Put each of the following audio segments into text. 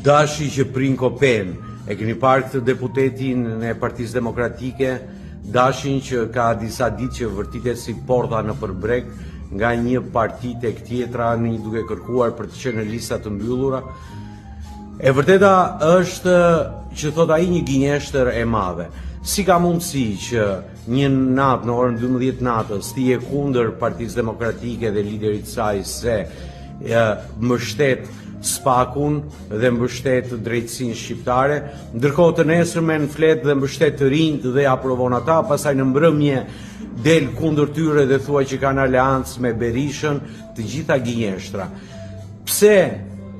Dashi që prin kopen, e keni parë këtë deputetin e Partisë Demokratike, Dashin që ka disa ditë që vërtitet si porta në përbreg nga një parti tek tjetra në duke kërkuar për të qenë në lista të mbyllura. E vërteta është që thot ai një gënjeshtër e madhe. Si ka mundësi që një natë në orën 12 natës ti je kundër Partisë Demokratike dhe liderit saj se mbështet Spakun dhe mbështet drejtësinë shqiptare, ndërkohë të nesërmen flet dhe mbështet të rinjt dhe aprovon ata, pastaj në mbrëmje del kundër tyre dhe thua që kanë aleancë me Berishën, të gjitha gënjeshtra. Pse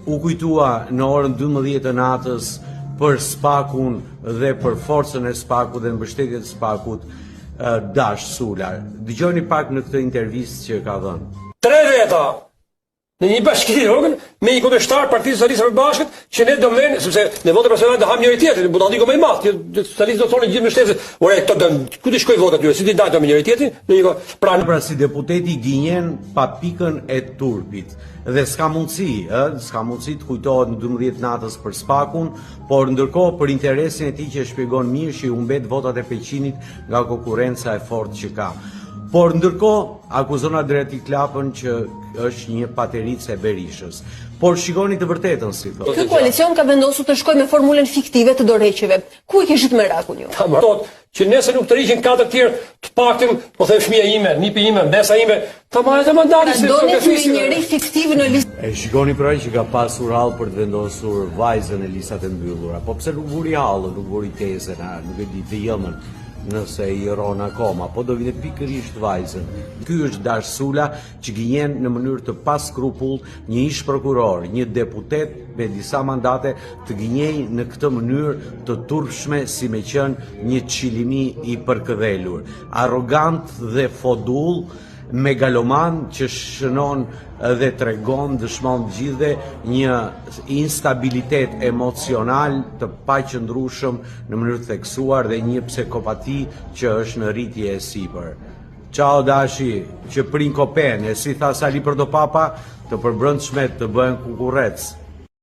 u kujtua në orën 12 të natës për Spakun dhe për forcën e Spakut dhe mbështetjet e Spakut Dash Sula? Dëgjoni pak në këtë intervistë që ka dhënë. 3 veta në një bashki të vogël me një kundërshtar Partisë Socialiste së Bashkët që ne do vlen sepse në votë personale do ham njëri tjetrin, do ndiqo më i madh, socialistë do thonë gjithë mbështetës, ore këto do ku të shkoj votat ju, si ti dajmë njëri tjetrin, në një pra si deputeti gënjen pa pikën e turpit. Dhe s'ka mundësi të kujtohet në 12 natës për Spakun, por ndërkohë për interesin e tij që shpjegon mirë që i humbet votat e Peqinit nga konkurrenca e fortë që ka. Por ndërkohë akuzon Adriati Klapën që është një paterice e Berishës. Por shikoni të vërtetën si thotë. Ky koalicion ka vendosur të shkojë me formulën fiktive të dorëheqjeve. Ku i kishit merakun ju? Thotë që nëse nuk të riqen 4 tjerë, të paktën, po them fëmia ime, nipi ime, mbesa ime, ta marrë të mandatin se do të njëri fiktiv në listë. E shikoni pra që ka pasur hall për të vendosur vajzën e listat e mbyllura. Po pse nuk vuri hallën, nuk vuri tezën, nuk e di të jemën. Nëse i ron akoma, po do vite pikërisht vajzën. Ky është Dash Sula që gënjen në mënyrë të paskrupull një ish prokuror, një deputet me disa mandate të gënjej në këtë mënyrë të turpshme si me qenë një çilimi i përkëdhelur, arrogant dhe fodull, megaloman që shënon dhe tregon, dëshmon gjithë një instabilitet emocional të paqëndrueshëm në mënyrë të theksuar dhe një psikopati që është në rritje e sipër. Ciao Dashi, që prin kopen, e si tha Sali Prodopapa, të përbrëndshmet të bëhen kukurrec.